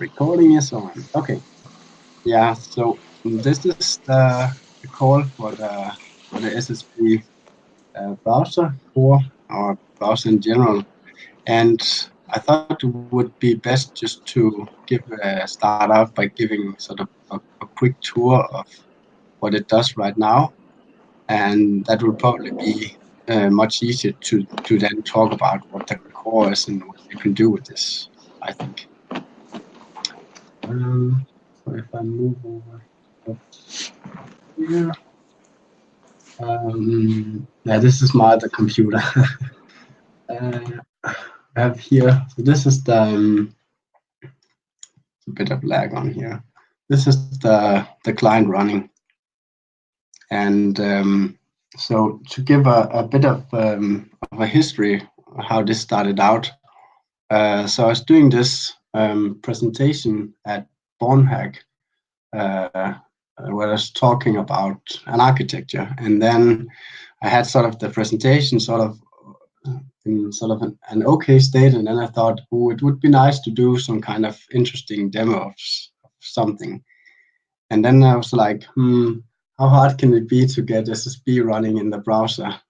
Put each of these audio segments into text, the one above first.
Recording is on. Okay. Yeah. So this is the call for the SSP browser core or browser in general. And I thought it would be best just to give start out by giving sort of a quick tour of what it does right now, and that will probably be much easier to then talk about what the core is and what you can do with this. I think. So if I move over here, yeah, this is my other computer. I have here. So this is a bit of lag on here. This is the client running, and so to give a bit of a history of how this started out. So I was doing this presentation at Bornhack, uh, where I was talking about an architecture, and then I had sort of the presentation sort of in sort of an okay state, and then I thought, oh, it would be nice to do some kind of interesting demo of something. And then I was like, how hard can it be to get SSB running in the browser?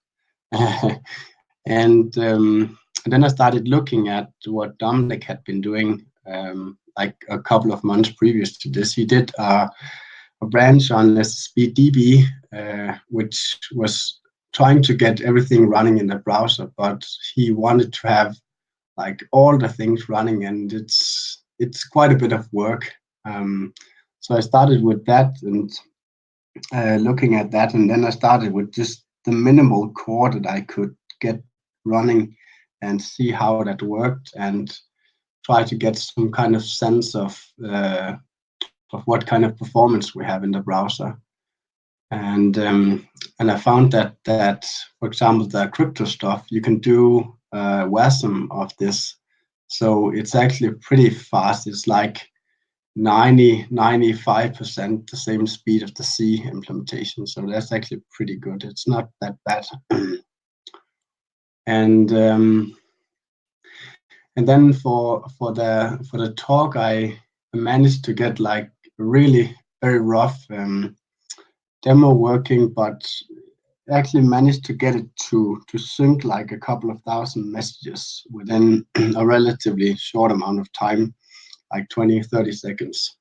And then I started looking at what Dominic had been doing, like a couple of months previous to this. He did a branch on SSBDB, which was trying to get everything running in the browser, but he wanted to have like all the things running, and it's quite a bit of work. So I started with that and looking at that, and then I started with just the minimal core that I could get running and see how that worked and try to get some kind of sense of what kind of performance we have in the browser. And I found that for example the crypto stuff you can do WASM of this, so it's actually pretty fast. It's like 95% the same speed of the C implementation, so that's actually pretty good. It's not that bad. And and then for the talk, I managed to get like really very rough demo working, but actually managed to get it to sync like a couple of thousand messages within a relatively short amount of time, like 20-30 seconds.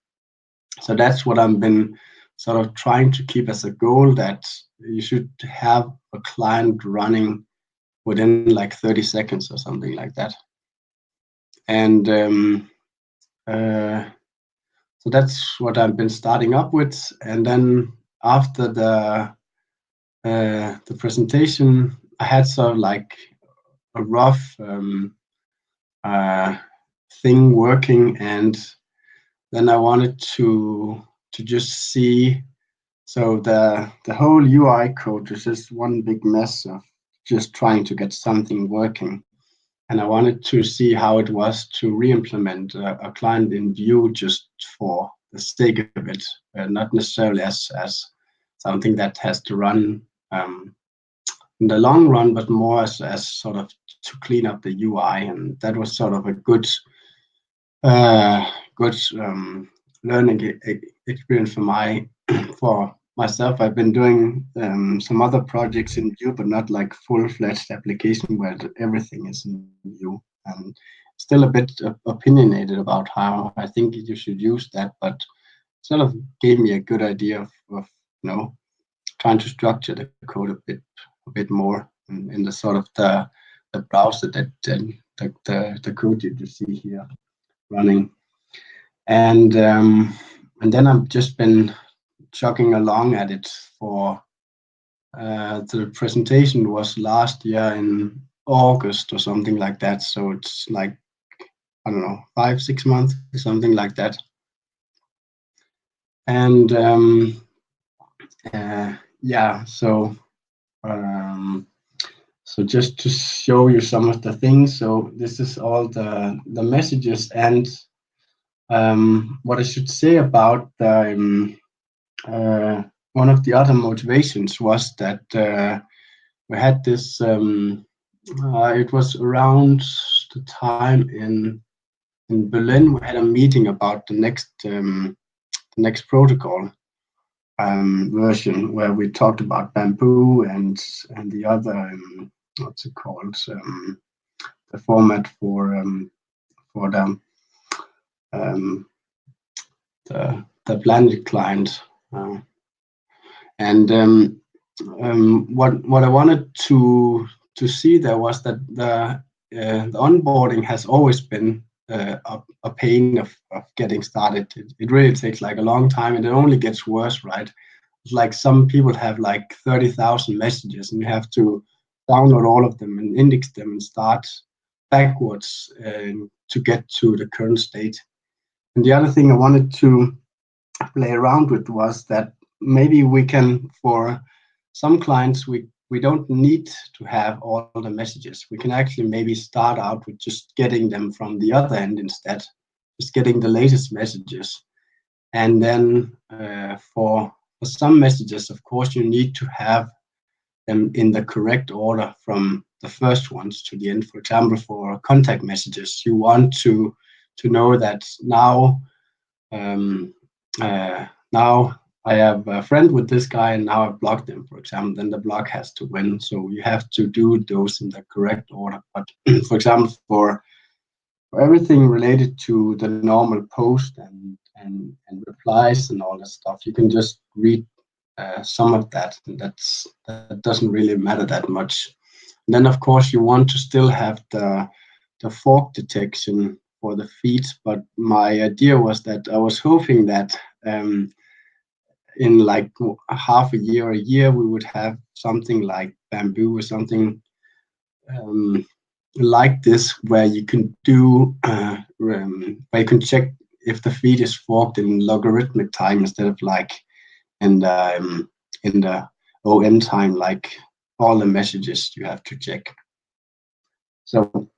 So that's what I've been sort of trying to keep as a goal, that you should have a client running within like 30 seconds or something like that. And so that's what I've been starting up with. And then after the presentation, I had sort of like a rough thing working, and then I wanted to just see. So the whole UI code is just one big mess of just trying to get something working. And I wanted to see how it was to re-implement a client in Vue just for the sake of it, not necessarily as something that has to run in the long run, but more as sort of to clean up the UI. And that was sort of a good learning experience for myself. I've been doing some other projects in Vue, but not like full-fledged application where everything is in Vue. And still a bit opinionated about how I think you should use that, but sort of gave me a good idea of trying to structure the code a bit more in the sort of the browser that the code you see here running. And then I've just been chugging along at it for the presentation was last year in August or something like that. So it's like, I don't know, 5-6 months, something like that. And yeah, so just to show you some of the things. So this is all the messages, and what I should say about one of the other motivations was that we had this. It was around the time in in Berlin, we had a meeting about the next protocol version, where we talked about Bamboo and the other what's it called, the format for the Planet client, and what I wanted to see there was that the onboarding has always been a pain of getting started. It really takes like a long time, and it only gets worse, right? It's like some people have like 30,000 messages, and you have to download all of them and index them and start backwards to get to the current state. And the other thing I wanted to play around with was that maybe we can, for some clients, we don't need to have all the messages. We can actually maybe start out with just getting them from the other end instead, just getting the latest messages. And then for some messages, of course, you need to have them in the correct order from the first ones to the end. For example, for contact messages, you want to know that now now I have a friend with this guy, and now I've blocked him, for example, then the block has to win. So you have to do those in the correct order. But for example, for everything related to the normal post and replies and all that stuff, you can just read some of that, and that doesn't really matter that much. And then, of course, you want to still have the fork detection for the feeds, but my idea was that I was hoping that in like half a year, we would have something like Bamboo or something like this, where you can do where you can check if the feed is forked in logarithmic time instead of like in the ON time, like all the messages you have to check. So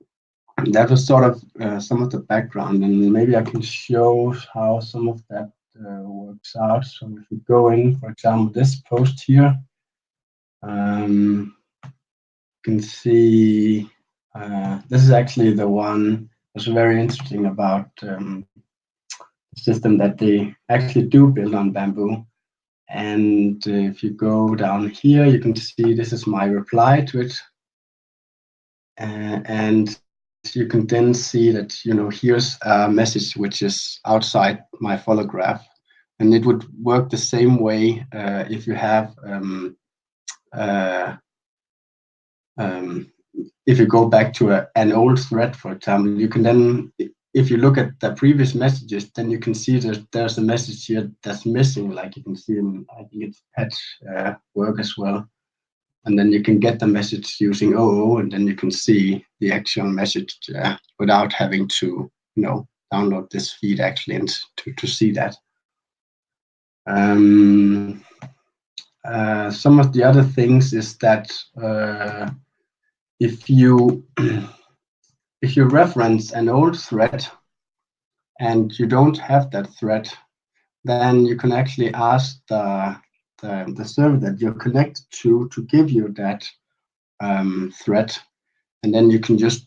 that was sort of some of the background, and maybe I can show how some of that works out. So if we go in, for example, this post here, you can see this is actually the one that's very interesting about the system, that they actually do build on Bamboo. And if you go down here, you can see this is my reply to it, and you can then see that, you know, here's a message which is outside my follow graph, and it would work the same way if you have if you go back to an old thread, for example. You can then, if you look at the previous messages, then you can see that there's a message here that's missing, like you can see in, I think it's patch work as well. And then you can get the message using OO, and then you can see the actual message without having to, you know, download this feed actually and to see that. Some of the other things is that if you reference an old thread and you don't have that thread, then you can actually ask the server that you're connected to give you that thread, and then you can just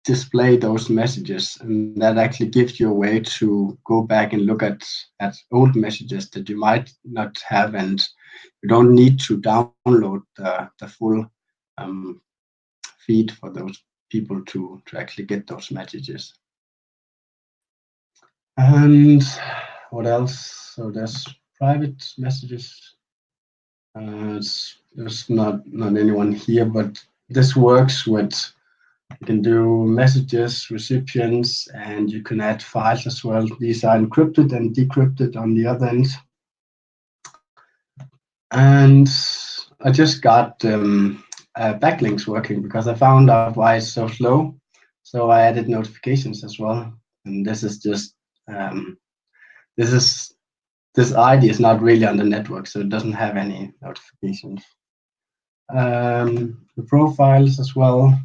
display those messages, and that actually gives you a way to go back and look at old messages that you might not have, and you don't need to download the full feed for those people to actually get those messages. And what else? So there's private messages. There's not anyone here, but this works with, you can do messages, recipients, and you can add files as well. These are encrypted and decrypted on the other end. And I just got backlinks working because I found out why it's so slow. So I added notifications as well. And this is just this ID is not really on the network, so it doesn't have any notifications. The profiles as well,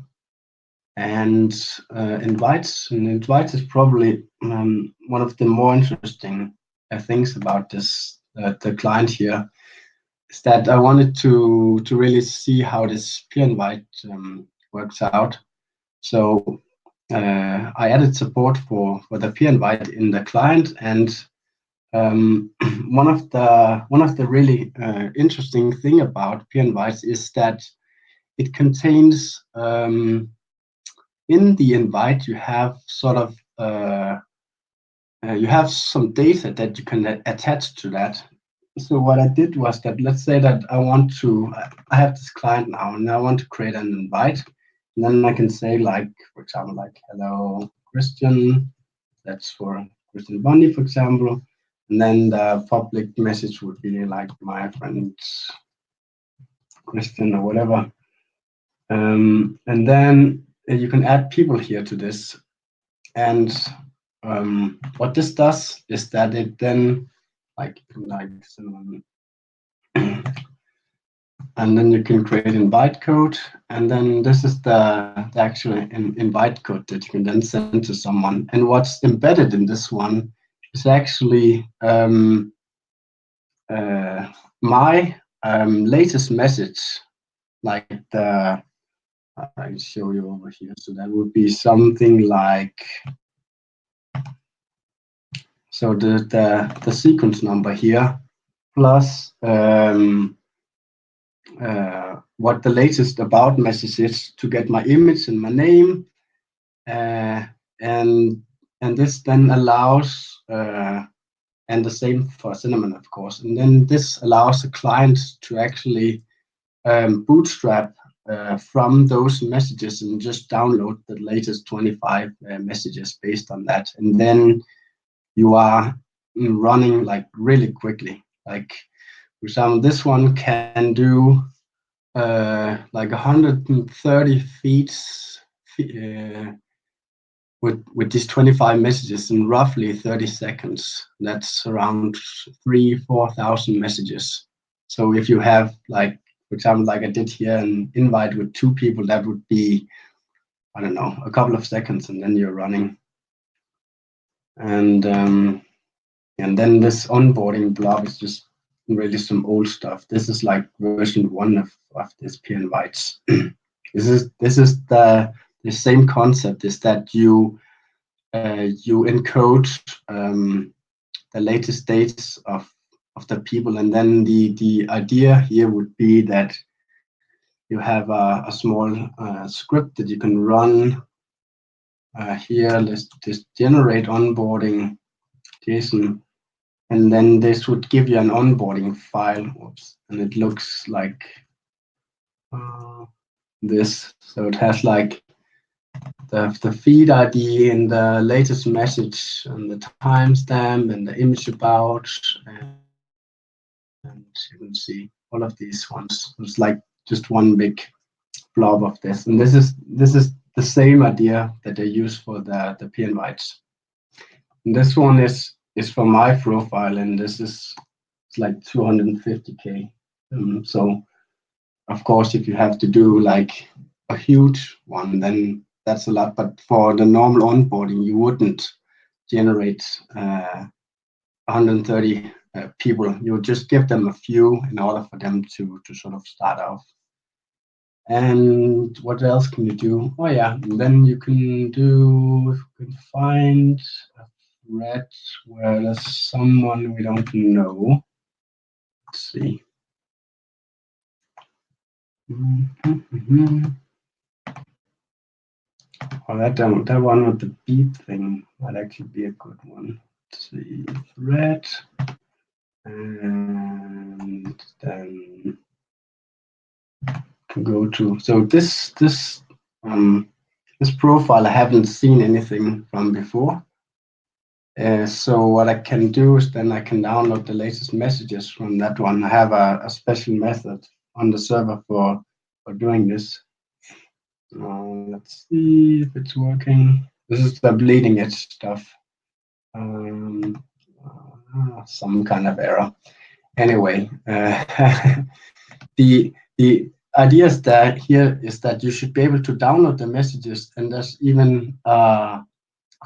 and invites. And invites is probably one of the more interesting things about this the client here, is that I wanted to really see how this peer invite works out. So I added support for the peer invite in the client, and one of the really interesting thing about peer invites is that it contains in the invite you have sort of you have some data that you can attach to that. So what I did was that, let's say that I have this client now, and I want to create an invite, and then I can say, like, for example, like, hello Christian. That's for Christian Bundy, for example. And then the public message would be like, my friend Christian, or whatever. And then you can add people here to this. And what this does is that it then like and then you can create invite code, and then this is the actual invite code that you can then send to someone. And what's embedded in this one is actually my latest message, like the I'll show you over here. So that would be something like, so the sequence number here plus what the latest about message is to get my image and my name, and this then allows and the same for Cinnamon, of course. And then this allows the client to actually bootstrap from those messages and just download the latest 25 messages based on that. And then you are running like really quickly. Like, for example, this one can do like 130 feeds with these 25 messages in roughly 30 seconds. That's around 4,000 messages. So if you have, like, for example, like I did here, an invite with 2 people, that would be, I don't know, a couple of seconds, and then you're running. And then this onboarding blob is just really some old stuff. This is like version 1 of this peer invites. This is the same concept, is that you encode the latest dates of the people, and then the idea here would be that you have a small script that you can run here. Let's just generate onboarding JSON, and then this would give you an onboarding file. Whoops. And it looks like this. So it has like the feed ID and the latest message and the timestamp and the image about, and you can see all of these ones. It's like just one big blob of this. And this is the same idea that they use for the peer invites. And this one is for my profile, and this is, it's like 250K. So of course, if you have to do like a huge one, then that's a lot. But for the normal onboarding, you wouldn't generate 130 people. You would just give them a few in order for them to sort of start off. And what else can you do? Oh yeah, and then you can do, if you can find a thread where there's someone we don't know. Let's see. Oh, that one with the beep thing might actually be a good one. Let's see, thread, and then go to, so this profile I haven't seen anything from before. So what I can do is then I can download the latest messages from that one. I have a special method on the server for doing this. Let's see if it's working. This is the bleeding edge stuff. Some kind of error. Anyway, the idea is that here is that you should be able to download the messages, and there's even a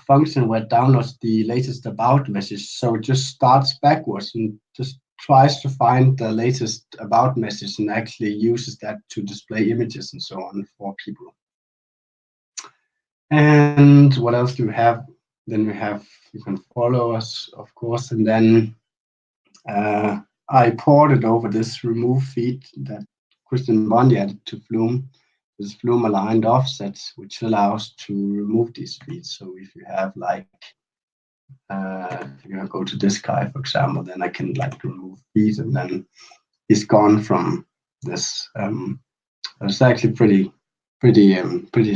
function where it downloads the latest about message. So it just starts backwards and just tries to find the latest about message and actually uses that to display images and so on for people. And And what else do we have? Then you can follow us, of course, and then I ported over this remove feed that Christian Bondi added to Flume, this Flume aligned offsets, which allows to remove these feeds. So if you have like, if you go to this guy, for example, then I can like remove feeds, and then he's gone from this. It's actually pretty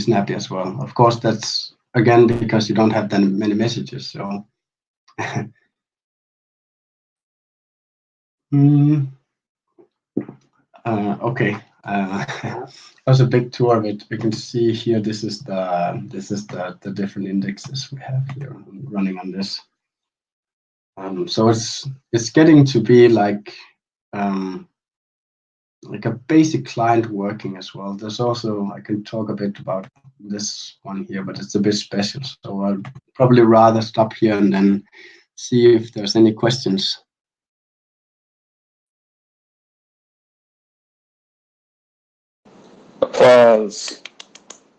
snappy as well. Of course, that's again because you don't have that many messages. So okay. That was a big tour of it. You can see here. This is the different indexes we have here running on this. So it's getting to be like a basic client working as well. There's also, I can talk a bit about this one here, but it's a bit special. So I'll probably rather stop here and then see if there's any questions. Applause.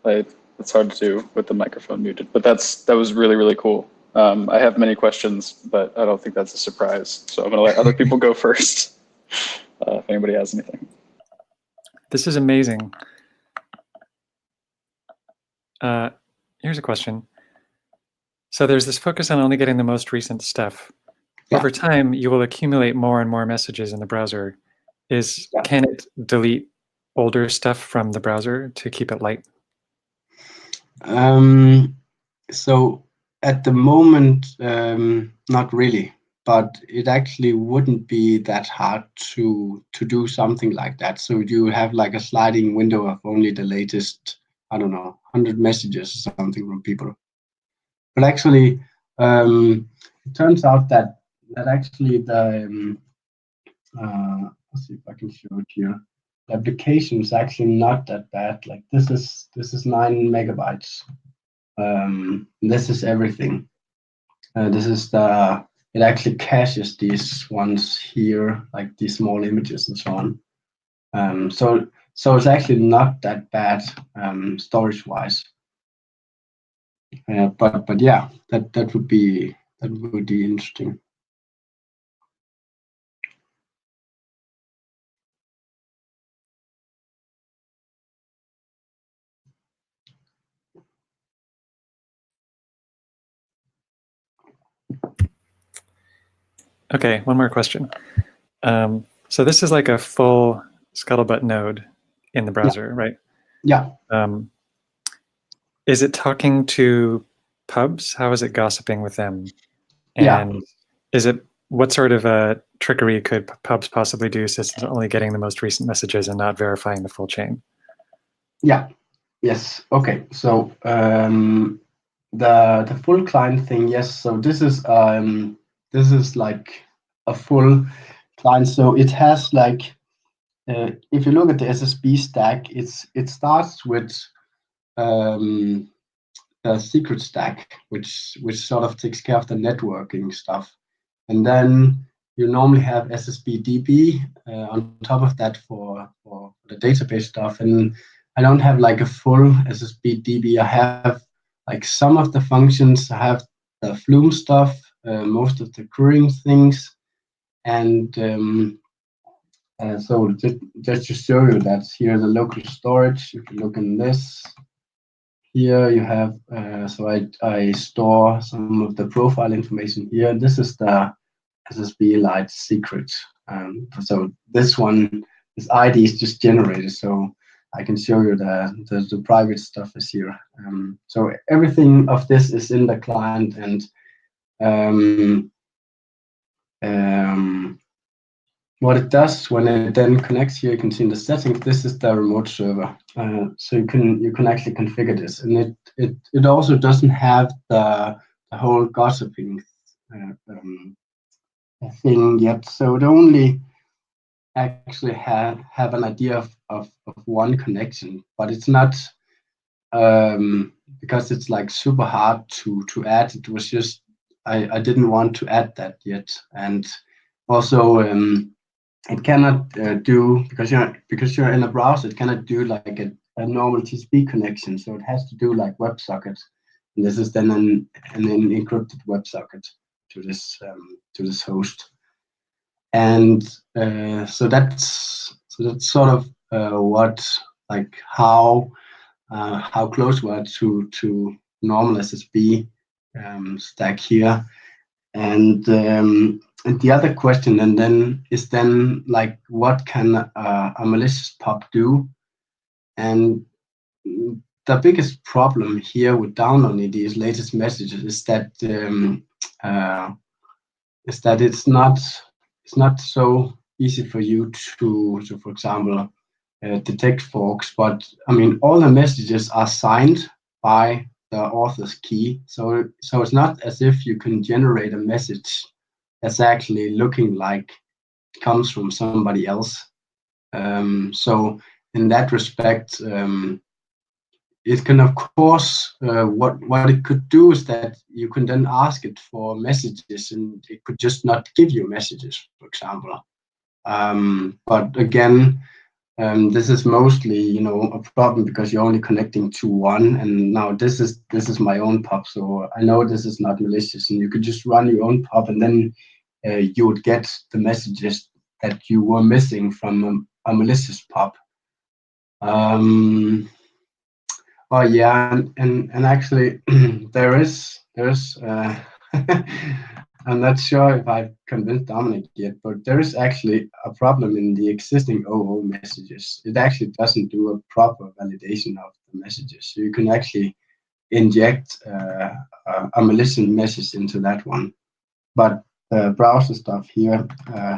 It's hard to do with the microphone muted, but that was really, really cool. I have many questions, but I don't think that's a surprise. So I'm going to let other people go first if anybody has anything. This is amazing. Here's a question. So there's this focus on only getting the most recent stuff. Yeah. Over time, you will accumulate more and more messages in the browser. Can it delete older stuff from the browser to keep it light? So at the moment, not really, but it actually wouldn't be that hard to do something like that. So you have like a sliding window of only the latest, I don't know, 100 messages or something from people. But actually, it turns out that actually the let's see if I can show it here. The application is actually not that bad. Like this is 9 megabytes. This is everything. This is it actually caches these ones here, like these small images and so on. So it's actually not that bad storage wise. But yeah, that would be interesting. Okay, one more question. So this is like a full Scuttlebutt node in the browser, right? Yeah. Is it talking to pubs? How is it gossiping with them? And what sort of trickery could pubs possibly do since it's only getting the most recent messages and not verifying the full chain? Yeah. Yes. Okay. So the full client thing, yes. So this is like a full client. So it has like if you look at the SSB stack, it starts with a secret stack, which sort of takes care of the networking stuff, and then you normally have SSBDB on top of that for the database stuff. And I don't have like a full SSBDB. I have like some of the functions. I have the Flume stuff, most of the querying things, and so just to show you that here the local storage. If you look in this, here you have so I store some of the profile information here. This is the SSBlite secret. So this ID is just generated, so I can show you the private stuff is here. So everything of this is in the client, and what it does when it then connects here, you can see in the settings, this is the remote server. So you can actually configure this, and it also doesn't have the whole gossiping thing yet. So it only actually have an idea of one connection, but it's not because it's like super hard to add. It was just I didn't want to add that yet, and also it cannot do because you're in a browser. It cannot do like a normal TCP connection, so it has to do like WebSocket, And this is then an encrypted WebSocket to this host. And so that's sort of how close we are to normal SSB stack here. And the other question and then is like, what can a malicious POP do? And the biggest problem here with downloading these latest messages is that it's not so easy for you to for example, detect forks. But I mean, all the messages are signed by the author's key, so it's not as if you can generate a message that's actually looking like it comes from somebody else. So in that respect, it can, of course, what it could do is that you can then ask it for messages, and it could just not give you messages, for example. But again, this is mostly, a problem because you're only connecting to one. And now this is my own POP, so I know this is not malicious, and you could just run your own POP, and then you would get the messages that you were missing from a malicious POP. Oh yeah, and actually there is I'm not sure if I've convinced Dominic yet, but there is actually a problem in the existing OO messages. It actually doesn't do a proper validation of the messages. So you can actually inject a malicious message into that one. But the browser stuff here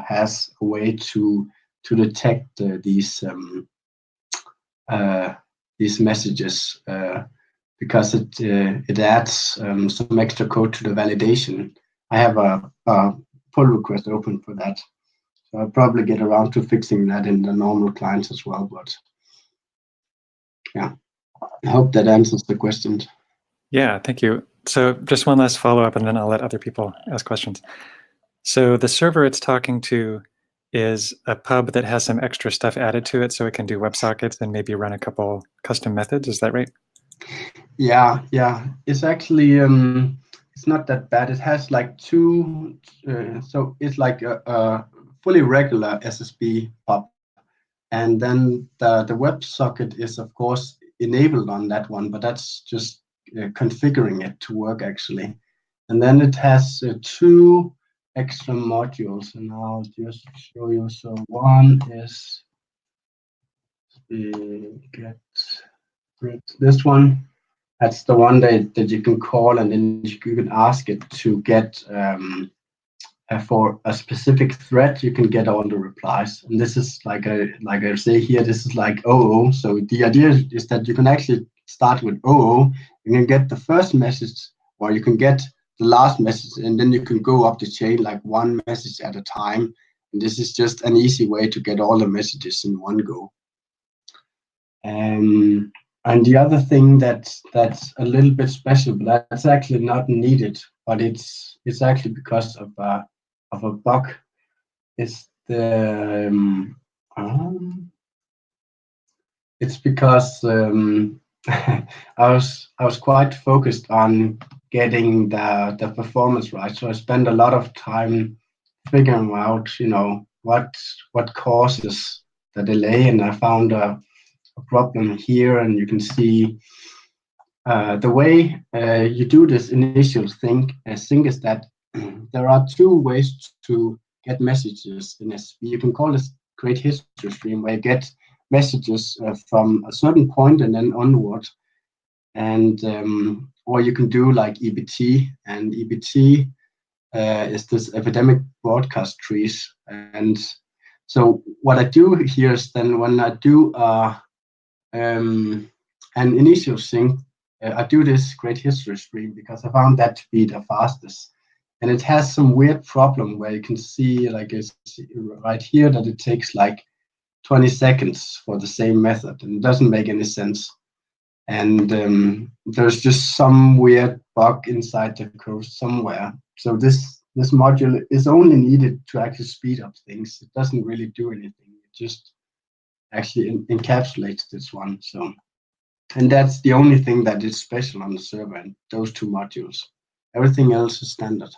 has a way to detect these messages because it adds some extra code to the validation. I have a pull request open for that, so I'll probably get around to fixing that in the normal clients as well. But yeah, I hope that answers the question. Yeah, thank you. So just one last follow-up, and then I'll let other people ask questions. So the server it's talking to is a pub that has some extra stuff added to it, so it can do WebSockets and maybe run a couple custom methods. Is that right? Yeah. It's actually it's not that bad. It has like two, so it's like a fully regular SSB pub, and then the WebSocket is of course enabled on that one, but that's just configuring it to work actually. And then it has two extra modules, and I'll just show you. So one is this one. That's the one that you can call, and then you can ask it to get for a specific thread. You can get all the replies, and this is like I say here. This is like OO. So the idea is that you can actually start with OO. You can get the first message, or you can get the last message, and then you can go up the chain like one message at a time. And this is just an easy way to get all the messages in one go. And the other thing that's a little bit special, but that's actually not needed, but it's actually because of a bug, is the it's because I was quite focused on getting the performance right, so I spent a lot of time figuring out what causes the delay, and I found a problem here. And you can see the way you do this initial sync is that there are two ways to get messages in SSB. You can call this create history stream, where you get messages from a certain point and then onward, and or you can do like EBT, and EBT is this epidemic broadcast trees. And so what I do here is then when I do an initial sync, I do this create history stream because I found that to be the fastest. And it has some weird problem where you can see, like it's right here, that it takes like 20 seconds for the same method, and it doesn't make any sense. And there's just some weird bug inside the code somewhere. So this module is only needed to actually speed up things. It doesn't really do anything. It just actually encapsulates this one. So And that's the only thing that is special on the server, and those two modules. Everything else is standard.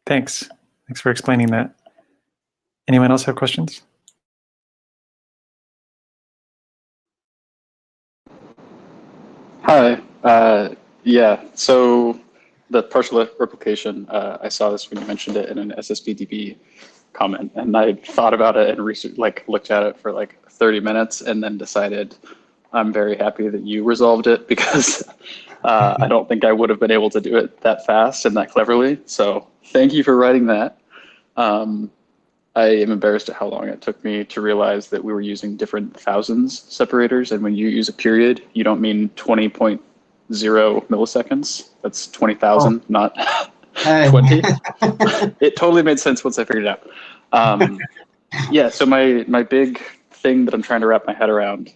Thanks. Thanks for explaining that. Anyone else have questions? Hi. Yeah. So the partial replication, I saw this when you mentioned it in an SSBDB comment, and I thought about it and looked at it for like 30 minutes, and then decided I'm very happy that you resolved it, because I don't think I would have been able to do it that fast and that cleverly. So thank you for writing that. I am embarrassed at how long it took me to realize that we were using different thousands separators, and when you use a period, you don't mean 20.0 milliseconds. That's 20,000, not 20. It totally made sense once I figured it out. Yeah, so my big thing that I'm trying to wrap my head around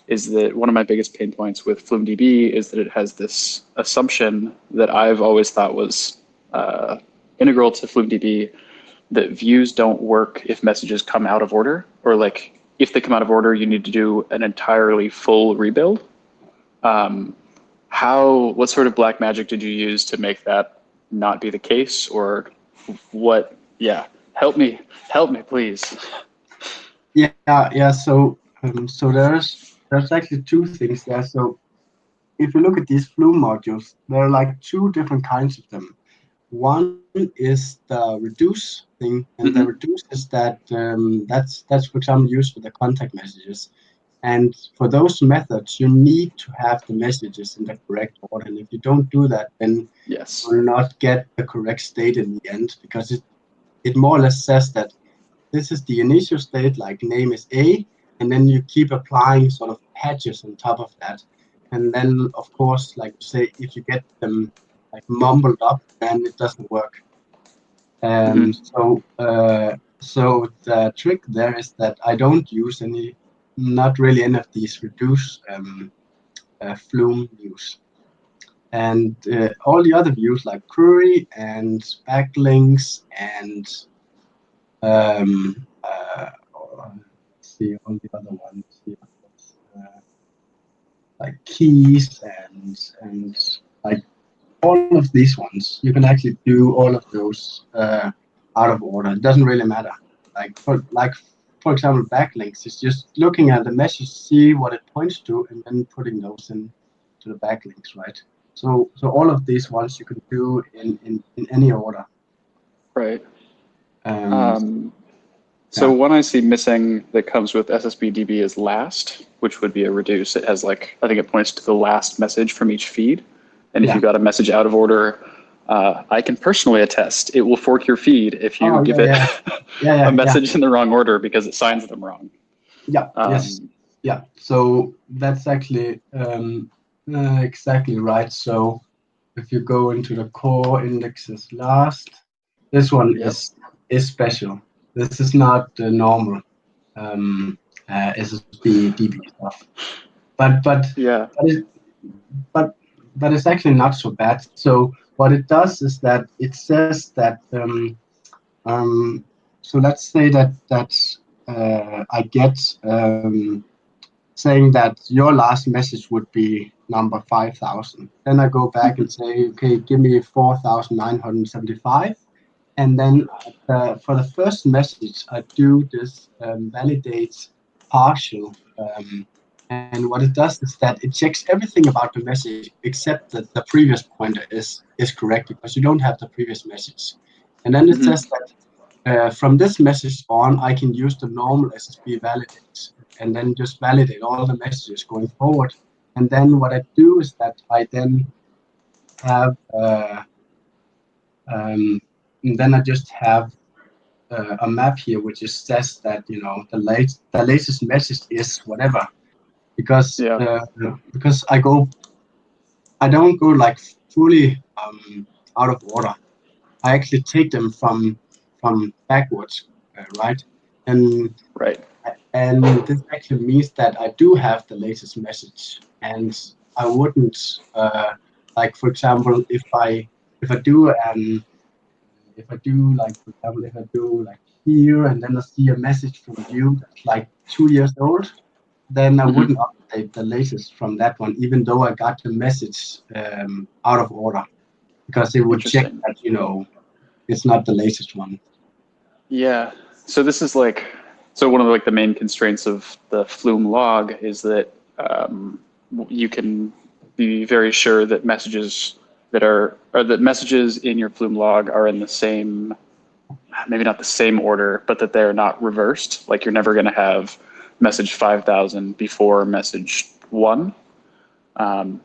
is that one of my biggest pain points with FlumeDB is that it has this assumption that I've always thought was integral to FlumeDB, that views don't work if messages come out of order, or like if they come out of order, you need to do an entirely full rebuild. What sort of black magic did you use to make that not be the case, or what? Yeah, help me, please. Yeah. So there's actually two things there. So if you look at these Flume modules, there are like two different kinds of them. One is the reduce thing, and the reduce is that that's for example used for the contact messages. And for those methods, you need to have the messages in the correct order. And if you don't do that, then Yes, you will not get the correct state in the end, because it more or less says that this is the initial state, like name is A, and then you keep applying sort of patches on top of that. And then, of course, like you say, if you get them like mumbled up, then it doesn't work. So the trick there is that I don't use not really any of these reduce Flume views. And all the other views like query and backlinks and let's see, all the other ones here, like keys and like all of these ones, you can actually do all of those out of order. It doesn't really matter. For example, backlinks is just looking at the message, see what it points to, and then putting those in to the backlinks, right? So all of these ones you can do in any order. right. So Yeah. one I see missing that comes with SSBDB is last, which would be a reduce. It has I think it points to the last message from each feed. And if you got a message out of order, I can personally attest, it will fork your feed if you give it a message in the wrong order because it signs them wrong. Yes. Yeah. So that's actually exactly right. So if you go into the core indexes last, this one is special. This is not the normal SSBDB stuff. But it's actually not so bad. So what it does is that it says that so let's say that I get saying that your last message would be number 5,000. Then I go back and say, okay, give me 4,975. And then for the first message, I do this validate partial. And what it does is that it checks everything about the message except that the previous pointer is correct, because you don't have the previous message. And then it says that from this message on, I can use the normal SSB validate and then just validate all the messages going forward. And then what I do is that I then have and then I just have a map here which just says that the latest message is whatever, because I don't go like fully out of order. I actually take them from backwards, right? And this actually means that I do have the latest message, and I wouldn't like, for example, if I do if I do like, for example, if I do like here and then I see a message from you that's like 2 years old, then I wouldn't update the latest from that one, even though I got the message out of order, because it would check that, you know, it's not the latest one. Yeah. So this is like, so one of the, like the main constraints of the Flume log is that you can be very sure that messages that are, or that messages in your Flume log are in the same, maybe not the same order, but that they're not reversed. Like you're never going to have message 5,000 before message 1.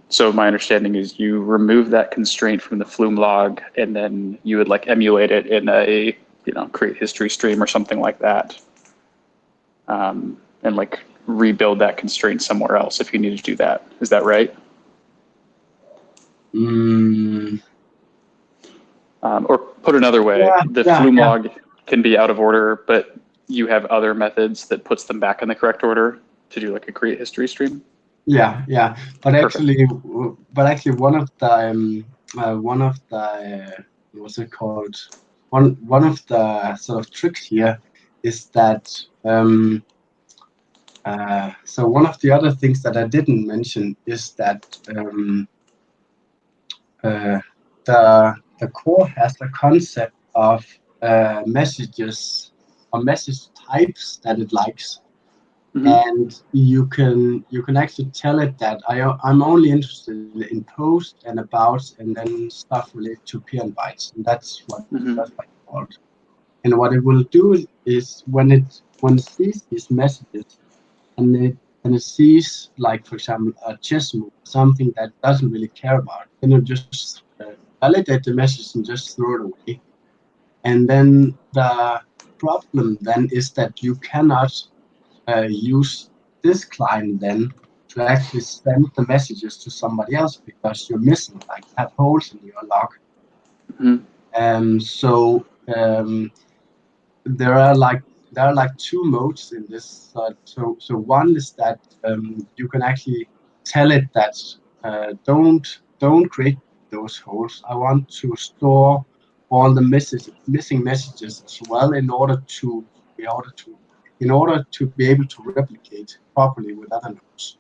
So my understanding is you remove that constraint from the Flume log, and then you would like emulate it in a, you know, create history stream or something like that, and like rebuild that constraint somewhere else if you need to do that. Is that right? Or put another way, the Flume log can be out of order, but you have other methods that puts them back in the correct order to do like a create history stream. Yeah, but Perfect. actually, one of the what's it called? One of the sort of tricks here is that so one of the other things that I didn't mention is that the core has the concept of messages or message types that it likes. And you can actually tell it that I'm only interested in post and about and then stuff related to peer invites, and that's what it does by default. And what it will do is when it sees these messages and it sees, like, for example, a chess move, something that it doesn't really care about, then it'll just validate the message and just throw it away. And then the problem then is that you cannot use this client then to actually send the messages to somebody else, because you're missing, like, have holes in your log. So there are like two modes in this. So one is that you can actually tell it that don't create those holes. I want to store all the missing messages as well in order to be able to replicate properly with other nodes.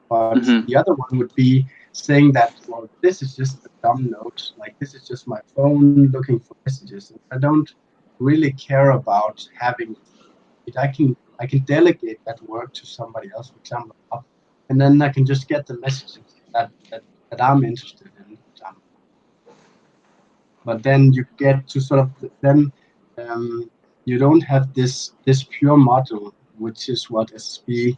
But the other one would be saying that, well, this is just a dumb node, like this is just my phone looking for messages. I don't really care about having it. I can delegate that work to somebody else, for example, and then I can just get the messages that I'm interested in. But then you get to sort of you don't have this pure model, which is what SSB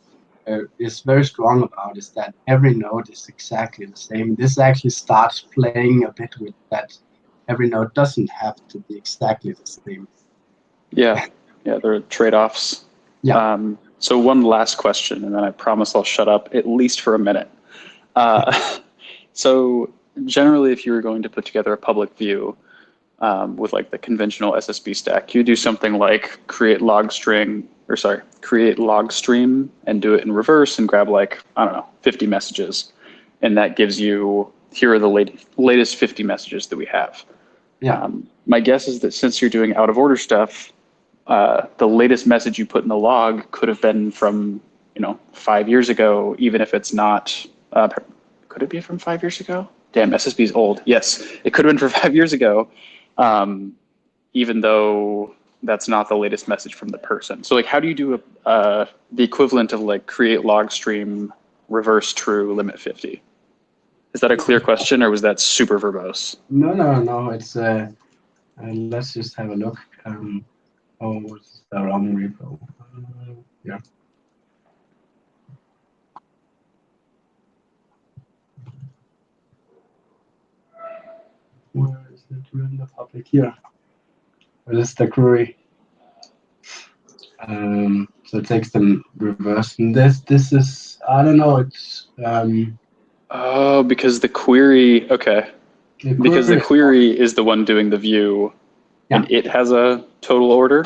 is very strong about, is that every node is exactly the same. This actually starts playing a bit with that every node doesn't have to be exactly the same. Yeah, there are trade-offs. Yeah. So one last question, and then I promise I'll shut up at least for a minute. So generally, if you were going to put together a public view with like the conventional SSB stack, you do something like create log stream and do it in reverse and grab, like, I don't know, 50 messages. And that gives you, here are the latest 50 messages that we have. Yeah. My guess is that since you're doing out of order stuff, the latest message you put in the log could have been from, 5 years ago, even if it's not, could it be from 5 years ago? Damn, SSB is old. Yes, it could have been from 5 years ago, even though that's not the latest message from the person. So like, how do you do the equivalent of like create log stream, reverse true, limit 50? Is that a clear question, or was that super verbose? No. It's let's just have a look. What's the wrong repo? Yeah. Where is it in the public here? Well, it's the query. So it takes them reverse. And this is, I don't know, it's Oh, because the query, okay. Because the query is the one doing the view, and it has a total order.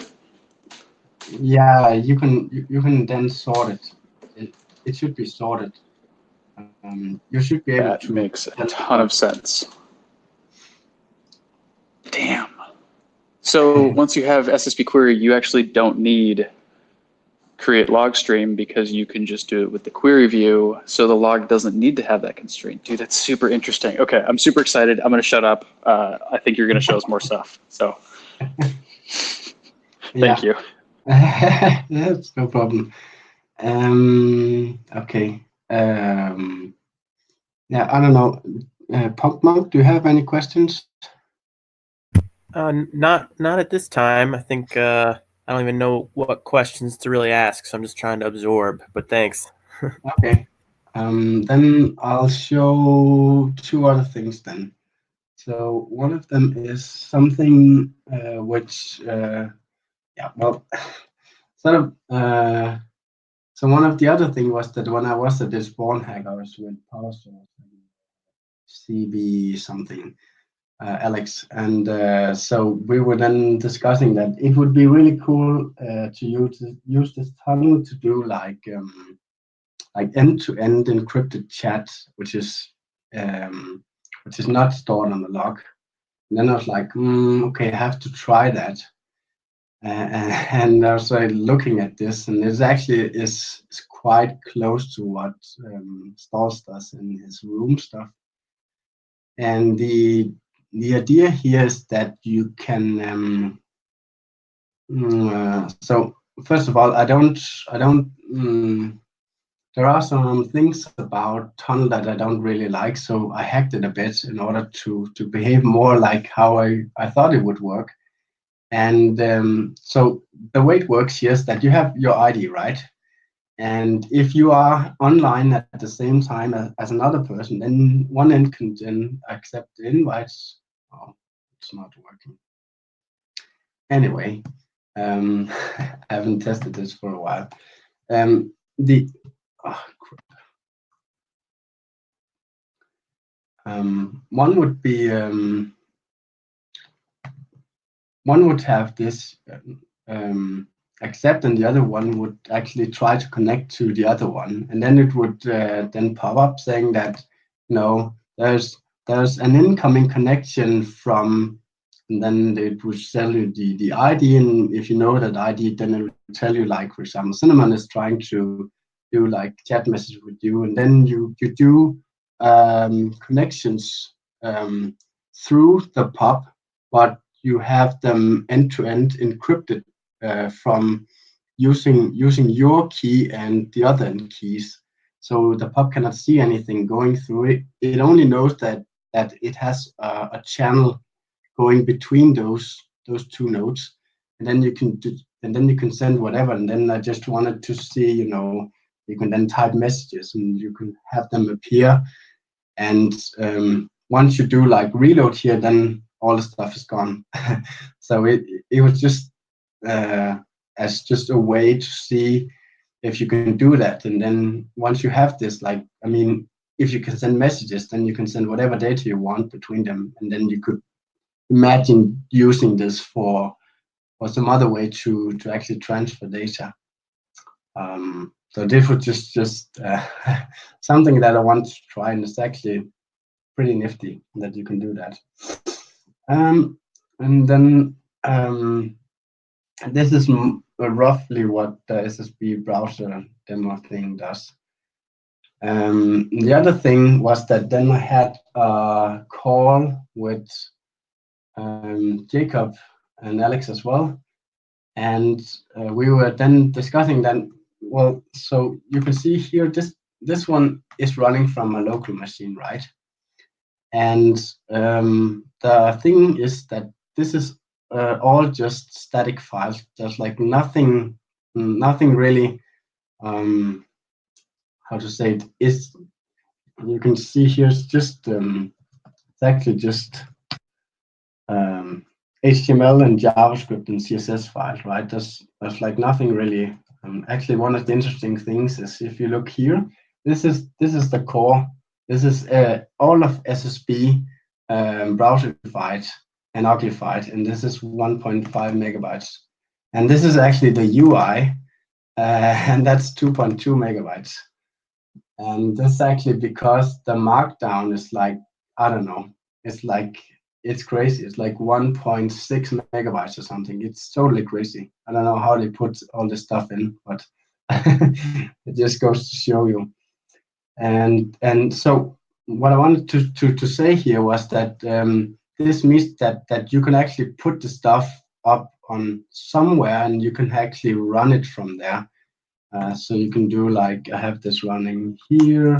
Yeah, you can then sort it. It should be sorted. You should be able to. That makes a ton of sense. Damn. So once you have SSB query, you actually don't need create log stream because you can just do it with the query view. So the log doesn't need to have that constraint. Dude, that's super interesting. Okay, I'm super excited. I'm going to shut up. I think you're going to show us more stuff. So thank you. That's no problem. Okay. Yeah, I don't know. PunkMonk, do you have any questions? Not at this time. I think I don't even know what questions to really ask, so I'm just trying to absorb. But thanks. Okay. Then I'll show two other things then. So one of them is something which, yeah, well, sort of. So one of the other thing was that when I was at this Born Hackers with PowerSource and CB something, Alex, and so we were then discussing that it would be really cool to use this tunnel to do like end-to-end encrypted chat, which is not stored on the log. And then I was like, okay, I have to try that. And I was looking at this, and it actually is quite close to what Stars does in his room stuff. And the idea here is that you can. So first of all, I don't. There are some things about Tunnel that I don't really like, so I hacked it a bit in order to behave more like how I thought it would work. And so the way it works here is that you have your ID, right? And if you are online at the same time as another person, then one end can then accept the invites. Oh, it's not working. Anyway, I haven't tested this for a while. One would be one would have this accept, and the other one would actually try to connect to the other one, and then it would then pop up saying that there's an incoming connection from, and then it would tell you the ID, and if you know that ID, then it would tell you, like, for example, Cinnamon is trying to do like chat message with you, and then you do connections through the POP, but you have them end-to-end encrypted from using your key and the other end keys. So the POP cannot see anything going through it. It only knows that it has a channel going between those two nodes, and then you can send whatever. And then I just wanted to see, you can then type messages and you can have them appear. And once you do like reload here, then all the stuff is gone. So it was just as just a way to see if you can do that. And then once you have this, like, I mean, if you can send messages, then you can send whatever data you want between them. And then you could imagine using this for some other way to actually transfer data. So this was just something that I want to try, and it's actually pretty nifty that you can do that. And then this is roughly what the SSB browser demo thing does. The other thing was that then I had a call with Jacob and Alex as well, and we were then discussing that. Well, so you can see here, this one is running from a local machine, right? And the thing is that this is all just static files. There's like nothing really, how to say it, is, you can see here, it's just it's actually just HTML and JavaScript and CSS files, right? There's like nothing really. Actually, one of the interesting things is, if you look here, this is the core. This is all of SSB browserified and uglified, and this is 1.5 megabytes. And this is actually the UI, and that's 2.2 megabytes. And this is actually because the markdown is like, I don't know, it's like it's crazy. It's like 1.6 megabytes or something. It's totally crazy. I don't know how they put all this stuff in, but it just goes to show you. And so what I wanted to say here was that this means that you can actually put the stuff up on somewhere and you can actually run it from there. So you can do like, I have this running here,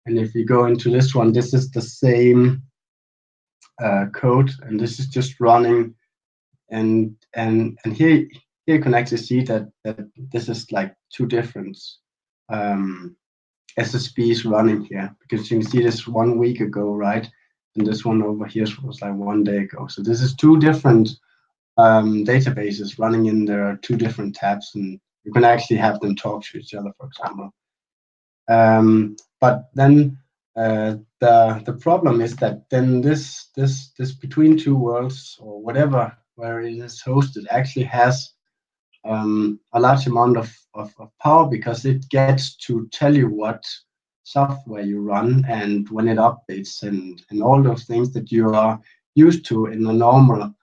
and if you go into this one, this is the same code, and this is just running, and here you can actually see that this is like two different SSBs running here, because you can see this 1 week ago, right? And this one over here was like 1 day ago. So this is two different databases running in there, two different tabs, and you can actually have them talk to each other, for example. But then the problem is that then this between two worlds or whatever where it is hosted actually has a large amount of power, because it gets to tell you what software you run and when it updates and all those things that you are used to in a normal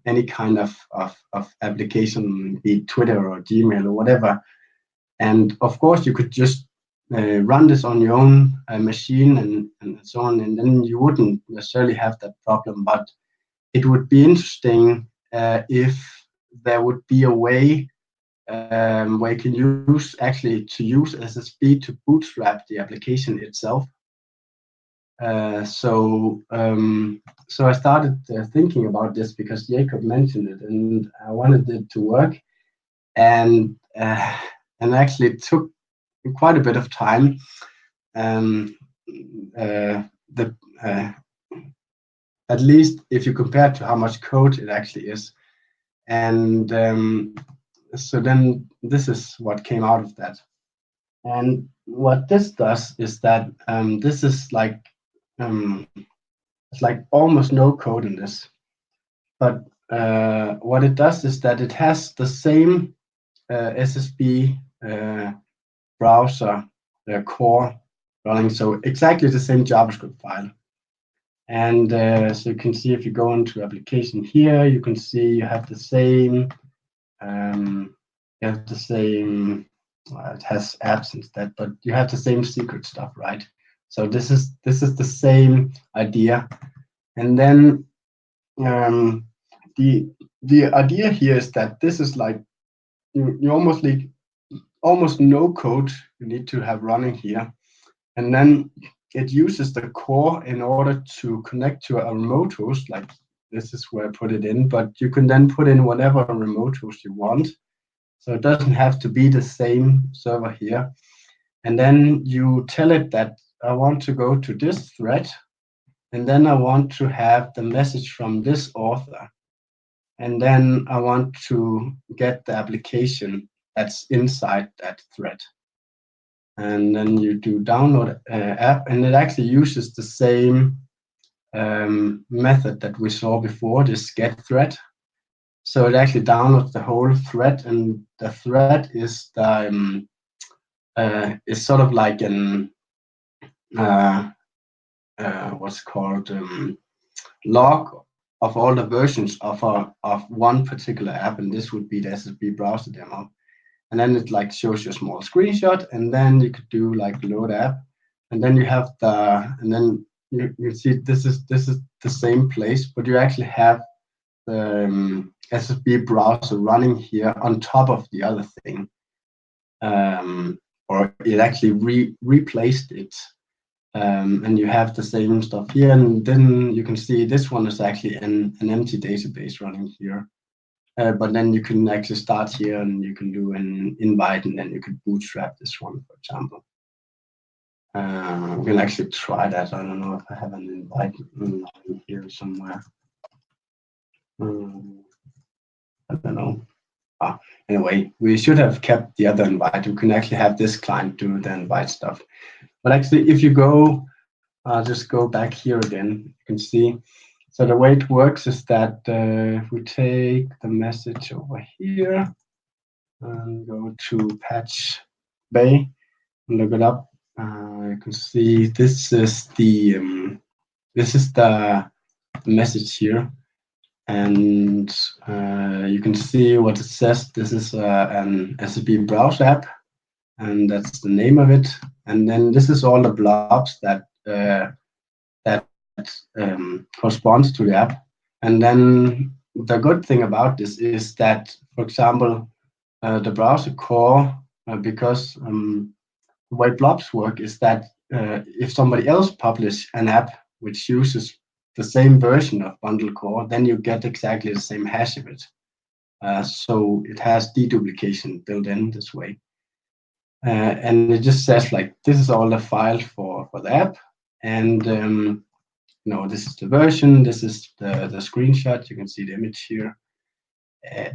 any kind of application, be it Twitter or Gmail or whatever. And of course, you could just run this on your own machine and so on, and then you wouldn't necessarily have that problem. But it would be interesting if there would be a way where you can use SSB to bootstrap the application itself. So I started thinking about this because Jacob mentioned it, and I wanted it to work, and actually it took quite a bit of time. At least if you compare to how much code it actually is, and so then this is what came out of that. And what this does is that this is like it's like almost no code in this, but what it does is that it has the same SSB browser core running, so exactly the same JavaScript file. And so you can see if you go into application here, you can see you have the same. It has apps instead, but you have the same secret stuff, right? So this is the same idea. And then the idea here is that this is like you almost no code you need to have running here, and then it uses the core in order to connect to a remote host. Like this is where I put it in, but you can then put in whatever remote host you want. So it doesn't have to be the same server here. And then you tell it that I want to go to this thread, and then I want to have the message from this author. And then I want to get the application that's inside that thread. And then you do download app, and it actually uses the same method that we saw before, this get thread. So it actually downloads the whole thread, and the thread is sort of like an what's called log of all the versions of one particular app, and this would be the SSB browser demo. And then it like shows you a small screenshot, and then you could do like load app, and then you have and then you see this is the same place, but you actually have the SSB browser running here on top of the other thing, or it actually replaced it, and you have the same stuff here, and then you can see this one is actually an empty database running here, but then you can actually start here and you can do an invite, and then you could bootstrap this one, for example. We can actually try that. I don't know if I have an invite here somewhere. I don't know. Anyway, we should have kept the other invite. We can actually have this client do the invite stuff. But actually, if you go, just go back here again, you can see. So the way it works is that if we take the message over here and go to Patch Bay and look it up, you can see this is the this is the message here, and you can see what it says. This is an SSB browser app, and that's the name of it. And then this is all the blobs that corresponds to the app. And then the good thing about this is that, for example, the browser core, because the way blobs work is that if somebody else publish an app which uses the same version of bundle core, then you get exactly the same hash of it. So it has deduplication built in this way. And it just says like, this is all the file for the app. And this is the version, this is the screenshot, you can see the image here.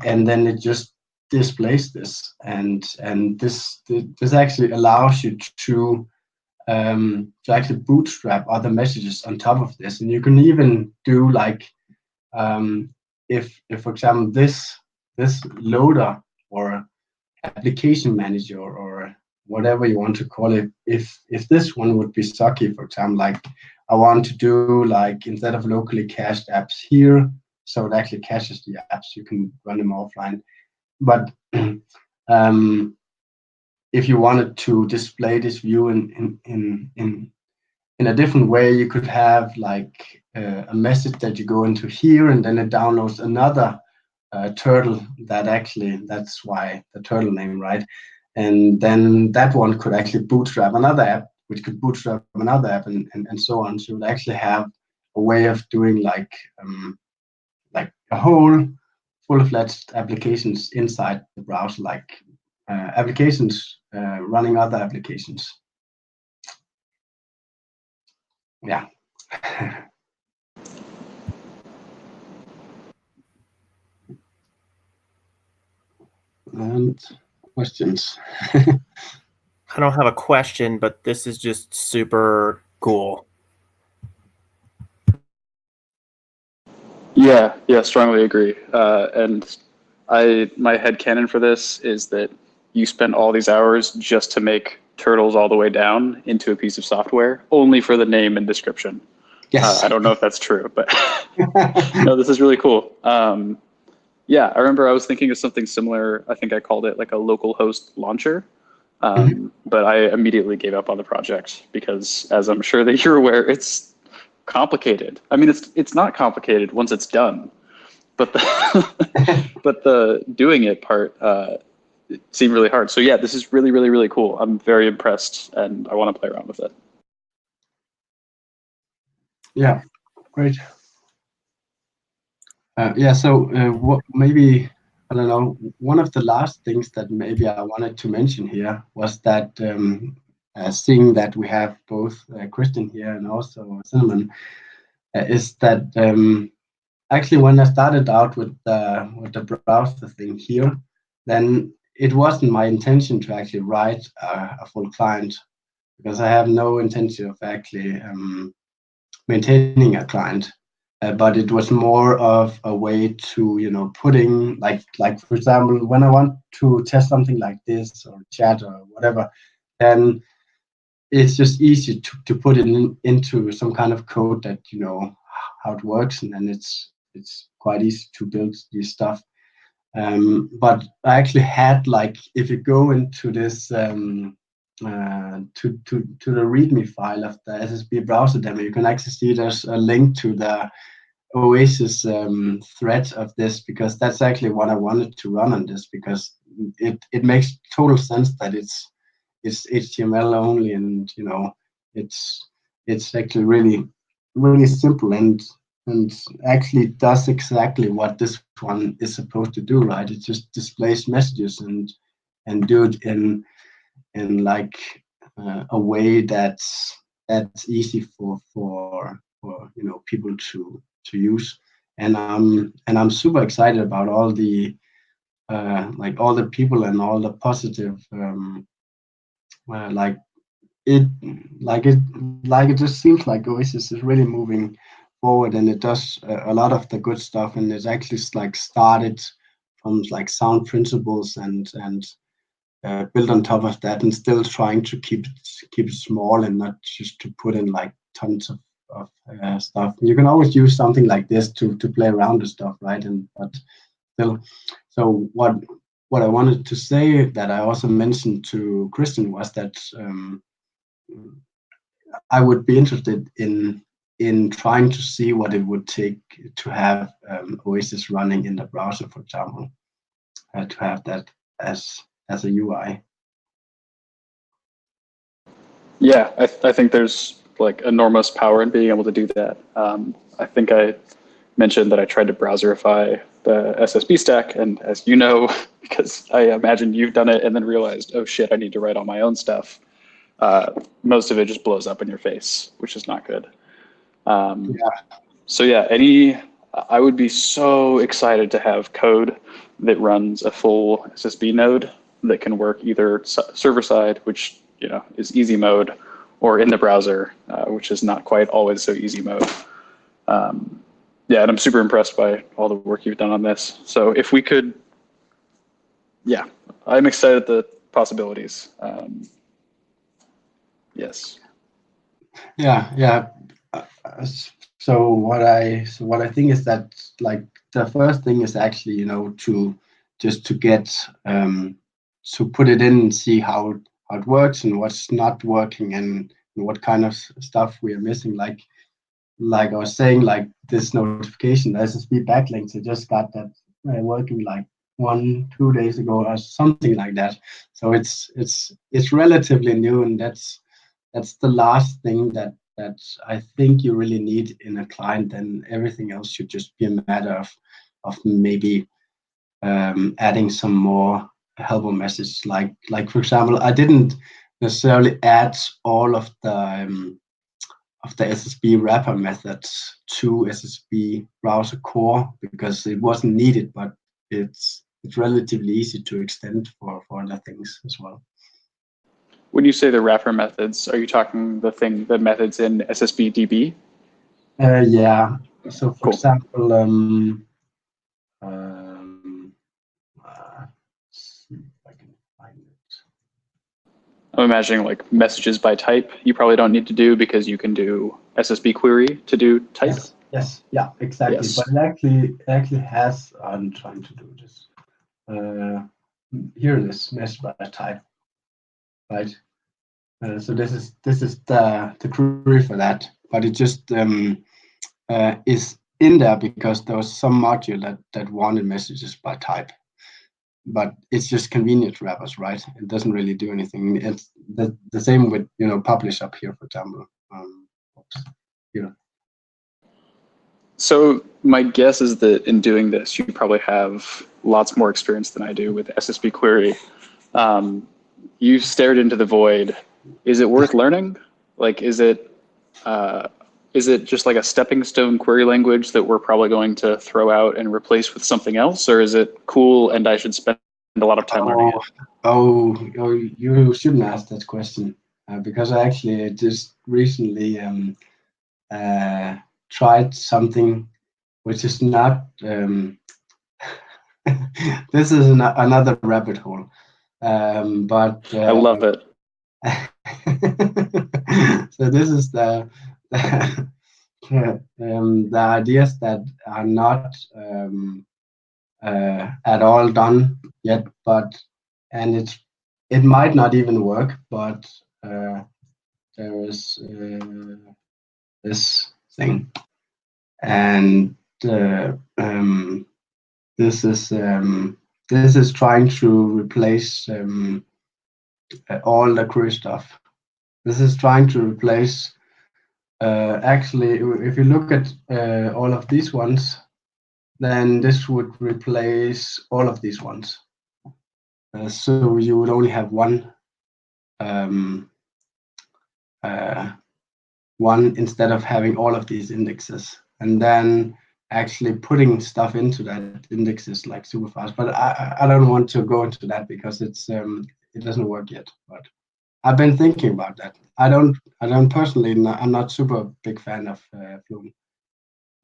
And then it just displays this, and this actually allows you to actually bootstrap other messages on top of this. And you can even do like if for example this loader or application manager or whatever you want to call it, if this one would be sucky, for example, like I want to do like, instead of locally cached apps here, so it actually caches the apps, you can run them offline. But if you wanted to display this view in a different way, you could have like a message that you go into here, and then it downloads another turtle that's why the turtle name, right? And then that one could actually bootstrap another app, which could bootstrap another app, and so on. So you would actually have a way of doing like a whole full-fledged applications inside the browser, like applications running other applications. Yeah. And questions? I don't have a question, but this is just super cool. Yeah, strongly agree. And my headcanon for this is that you spent all these hours just to make turtles all the way down into a piece of software, only for the name and description. Yes. I don't know if that's true, but no, this is really cool. Yeah, I remember I was thinking of something similar. I think I called it like a local host launcher. But I immediately gave up on the project because, as I'm sure that you're aware, it's complicated. I mean, it's not complicated once it's done, but the doing it part it seemed really hard. So yeah, this is really, really, really cool. I'm very impressed, and I want to play around with it. Yeah, great. Yeah, so what maybe, I don't know, one of the last things that maybe I wanted to mention here was that seeing that we have both Christian here and also Cinnamon, is that actually when I started out with the browser thing here, then it wasn't my intention to actually write a full client, because I have no intention of actually maintaining a client. But it was more of a way to, putting like for example, when I want to test something like this or chat or whatever, then it's just easy to put it into some kind of code that how it works, and then it's quite easy to build this stuff. But I actually had, like, if you go into this to the README file of the SSB browser demo, you can actually see there's a link to the Oasis thread of this, because that's actually what I wanted to run on this, because it makes total sense that it's HTML only, and it's actually really, really simple, and actually does exactly what this one is supposed to do, right? It just displays messages and do it in like a way that's easy for people to use. And I'm super excited about all the all the people and all the positive it just seems like Oasis is really moving forward, and it does a lot of the good stuff, and it's actually like started from like sound principles and build on top of that, and still trying to keep it small and not just to put in like tons of stuff. You can always use something like this to play around with stuff, right? But still, so what I wanted to say that I also mentioned to Christian was that I would be interested in trying to see what it would take to have Oasis running in the browser, for example, to have that as a UI. Yeah, I think there's like enormous power in being able to do that. I think I mentioned that I tried to browserify the SSB stack, and as you know, because I imagine you've done it and then realized, oh shit, I need to write all my own stuff. Most of it just blows up in your face, which is not good. So yeah, I would be so excited to have code that runs a full SSB node that can work either server side, which is easy mode, or in the browser, which is not quite always so easy mode. Yeah, and I'm super impressed by all the work you've done on this. So if we could, yeah, I'm excited at the possibilities. Yes. Yeah. So what I think is that, like, the first thing is actually to get to put it in and see how it works and what's not working and what kind of stuff we are missing. Like I was saying, like this notification, the SSB backlinks, I just got that working like 1-2 days ago or something like that. So it's relatively new, and that's the last thing that I think you really need in a client. Then everything else should just be a matter of maybe adding some more helper messages. Like for example, I didn't necessarily add all of the SSB wrapper methods to SSB browser core because it wasn't needed, but it's relatively easy to extend for other things as well. When you say the wrapper methods, are you talking the methods in SSB DB? Yeah. So for Cool. example, see if I can find it. I'm imagining like messages by type. You probably don't need to do because you can do SSB query to do type. Yes. Yeah, exactly. Yes. But it actually has. I'm trying to do this. Here it is, message by type, right? So this is the query for that, but it just is in there because there was some module that wanted messages by type, but it's just convenient wrappers, right? It doesn't really do anything. It's the same with publish up here, for example. Here. So my guess is that in doing this, you probably have lots more experience than I do with SSB query. You stared into the void. Is it worth learning? Like, is it just like a stepping stone query language that we're probably going to throw out and replace with something else? Or is it cool and I should spend a lot of time learning it? Oh, you shouldn't ask that question because I actually just recently tried something which is not this is another rabbit hole, but I love it. So this is the ideas that are not at all done yet, and it might not even work, but there is this thing, and this is trying to replace all the query stuff. This is trying to replace actually, if you look at all of these ones, then this would replace all of these ones. So you would only have one instead of having all of these indexes, and then actually putting stuff into that index is like super fast. But I don't want to go into that because it doesn't work yet. But I've been thinking about that. I don't personally. I'm not super big fan of Flume.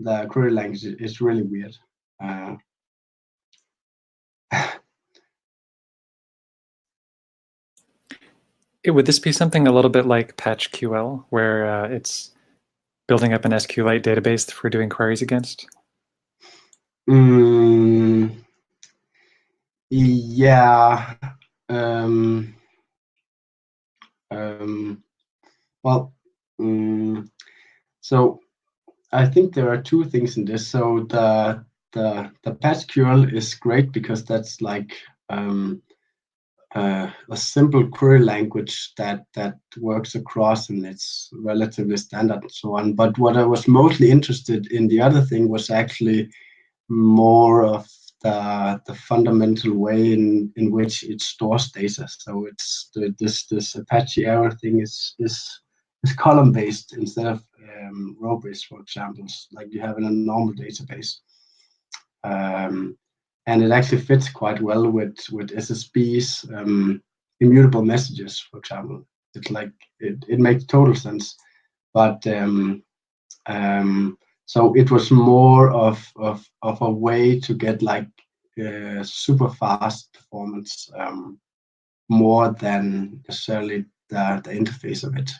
The query language is really weird. Would this be something a little bit like PatchQL, where building up an SQLite database for doing queries against? Yeah. Well, so I think there are two things in this. So the PathQL is great because that's like a simple query language that works across, and it's relatively standard and so on. But what I was mostly interested in, the other thing, was actually more of the fundamental way in which it stores data. So it's this Apache Arrow thing is column based instead of row based, for example, like you have in a normal database. And it actually fits quite well with SSB's immutable messages, for example. It's like it makes total sense. But so it was more of a way to get like super fast performance, more than necessarily the interface of it.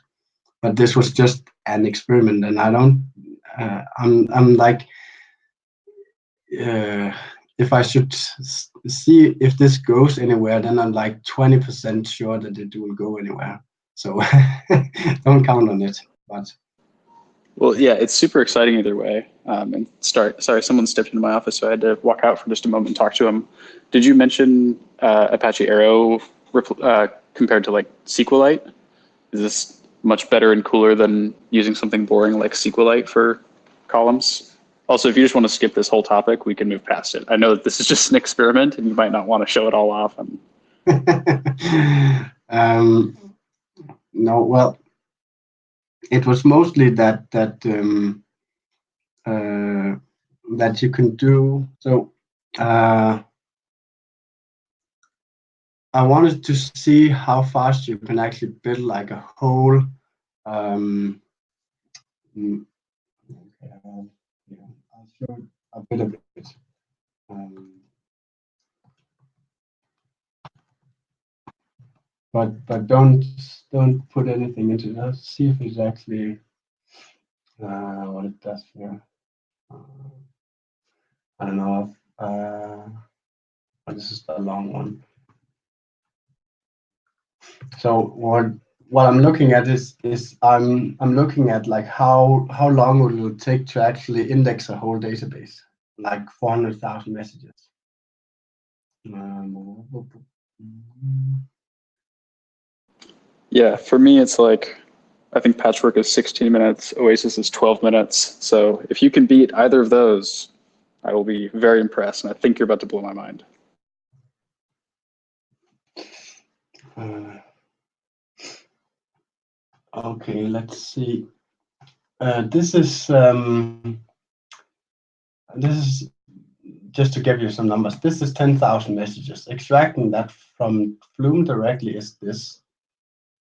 But this was just an experiment, and I don't. I'm like, if I should see if this goes anywhere, then I'm like 20% sure that it will go anywhere. So don't count on it. But well, yeah, it's super exciting either way. And sorry, someone stepped into my office, so I had to walk out for just a moment and talk to him. Did you mention Apache Arrow compared to like SQLite? Is this much better and cooler than using something boring like SQLite for columns? Also, if you just want to skip this whole topic, we can move past it. I know that this is just an experiment, and you might not want to show it all off. No, well, it was mostly that you can do. So I wanted to see how fast you can actually build like a whole. I'll show a bit of it. But don't put anything into it. Let's see if it's actually what it does here. I don't know. This is the long one. So what I'm looking at is I'm looking at like how long will it take to actually index a whole database, like 400,000 messages. Yeah, for me, it's like, I think Patchwork is 16 minutes, Oasis is 12 minutes. So if you can beat either of those, I will be very impressed. And I think you're about to blow my mind. Okay, let's see. This is just to give you some numbers. This is 10,000 messages. Extracting that from Flume directly is this,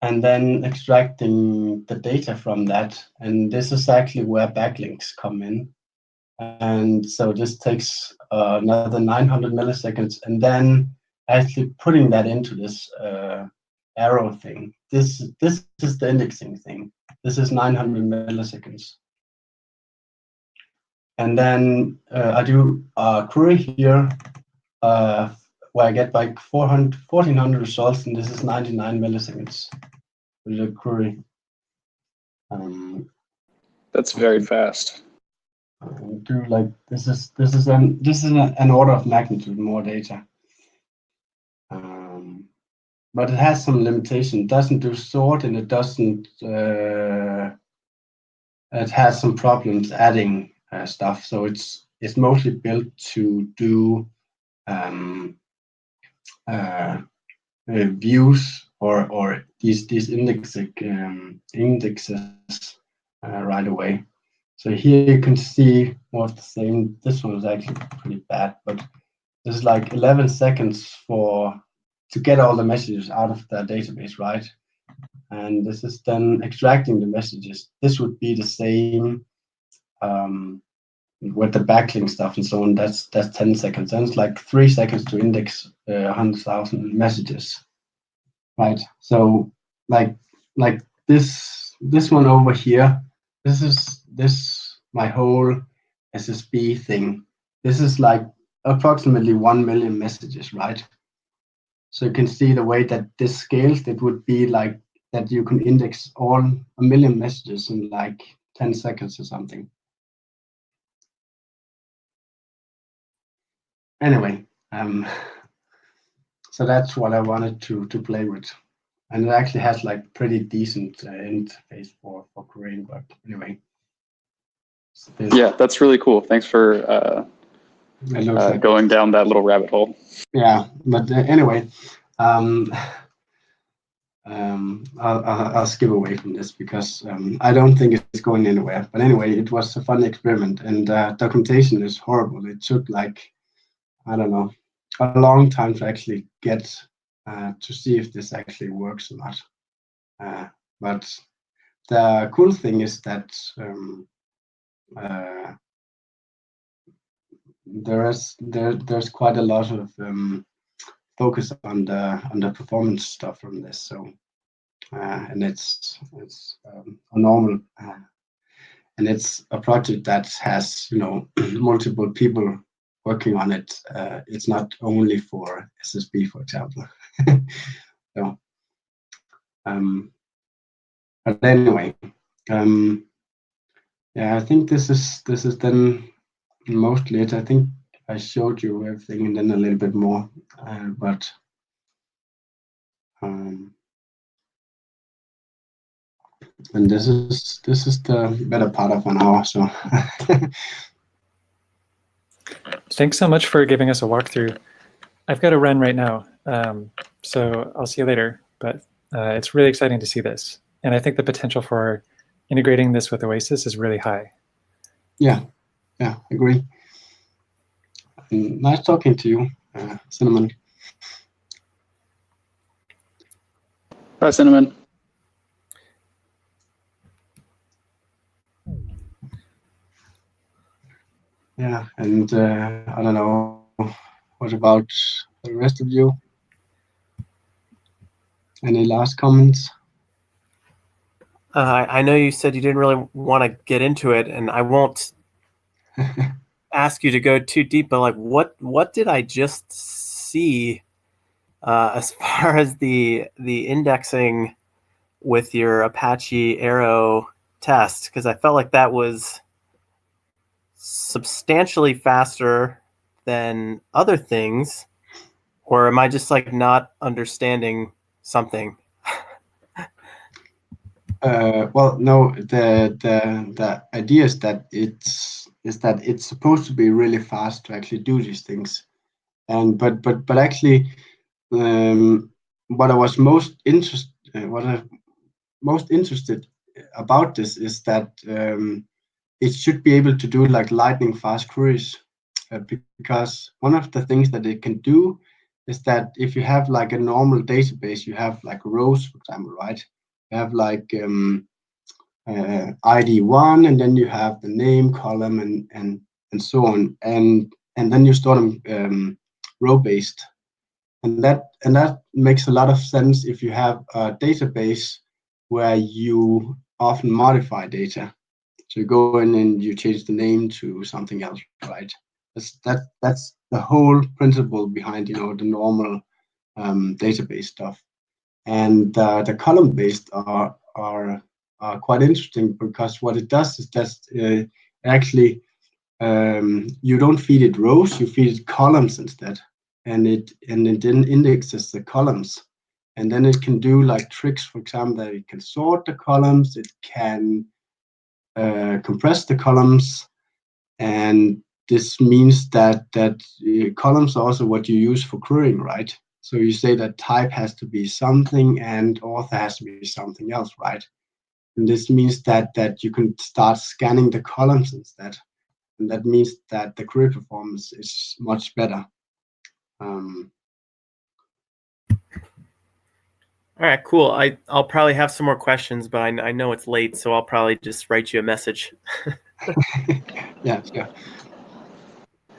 and then extracting the data from that. And this is actually where backlinks come in. And so this takes another 900 milliseconds, and then actually putting that into this arrow thing. This is the indexing thing. This is 900 milliseconds. And then I do a query here where I get like 1,400 results, and this is 99 milliseconds with a query. That's very fast. Do like this is an order of magnitude more data. But it has some limitation. It doesn't do sort, and it doesn't. It has some problems adding stuff. So it's mostly built to do views or these indexes right away. So here you can see more of the same. This one is actually pretty bad, but this is like 11 seconds to get all the messages out of the database, right? And this is then extracting the messages. This would be the same with the backlink stuff and so on. That's 10 seconds. Then it's like 3 seconds to index 100,000 messages, right? So like this one over here, this my whole SSB thing, this is like approximately 1 million messages, right? So you can see the way that this scales, it would be like that you can index all 1 million messages in like 10 seconds or something. Anyway, so that's what I wanted to play with. And it actually has like pretty decent interface for querying, but anyway. Yeah, that's really cool. Thanks for going down that little rabbit hole. Yeah, but anyway, I'll skip away from this because I don't think it's going anywhere. But anyway, it was a fun experiment, and documentation is horrible. It took like, I don't know, a long time to actually get to see if this actually works or not. But the cool thing is that there's quite a lot of focus on the performance stuff from this. So and it's a normal and it's a project that has multiple people working on it. It's not only for SSB, for example. So, but anyway, yeah, I think this is then mostly it. I think I showed you everything and then a little bit more, but and this is the better part of an hour. So thanks so much for giving us a walkthrough. I've got to run right now, so I'll see you later. But it's really exciting to see this, and I think the potential for integrating this with Oasis is really high. Yeah, agree. Nice talking to you, Cinnamon. Bye, Cinnamon. Yeah, and I don't know, what about the rest of you? Any last comments? I know you said you didn't really want to get into it, and I won't ask you to go too deep, but like what did I just see as far as the indexing with your Apache Arrow test? Because I felt like that was substantially faster than other things, or am I just like not understanding something? Well, no. The idea is that it's supposed to be really fast to actually do these things, and but actually, what I was most interested about this is that it should be able to do like lightning fast queries, because one of the things that it can do is that if you have like a normal database, you have like rows, for example, right? You have like ID1, and then you have the name column and so on, and then you store them row based, and that makes a lot of sense if you have a database where you often modify data. So you go in and you change the name to something else, right? That's the whole principle behind the normal database stuff. And the column based are quite interesting, because what it does is just actually you don't feed it rows, you feed it columns instead, and it then indexes the columns, and then it can do like tricks. For example, that it can sort the columns, it can compress the columns, and this means that columns are also what you use for querying, right? So you say that type has to be something and author has to be something else, right? And this means that you can start scanning the columns instead, and that means that the query performance is much better. All right, cool. I'll probably have some more questions, but I know it's late, so I'll probably just write you a message. Yeah, sure.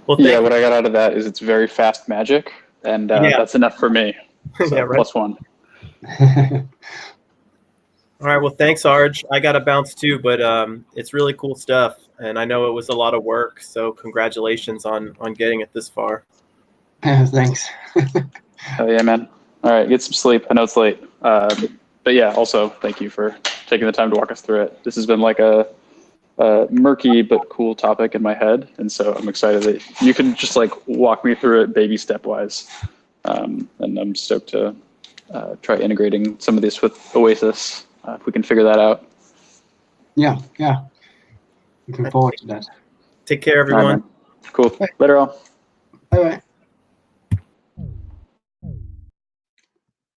Well, yeah, what I got out of that is it's very fast magic, and that's enough for me. So yeah, right. +1. All right. Well, thanks, Arj. I got to bounce too, but it's really cool stuff, and I know it was a lot of work. So congratulations on getting it this far. Thanks. Oh yeah, man. All right, get some sleep. I know it's late. But yeah, also thank you for taking the time to walk us through it. This has been like a murky but cool topic in my head, and so I'm excited that you can just like walk me through it baby step wise. And I'm stoked to try integrating some of this with Oasis if we can figure that out. Yeah. Looking forward to that. Take care, All right, everyone. man. Cool. Later all. Bye bye.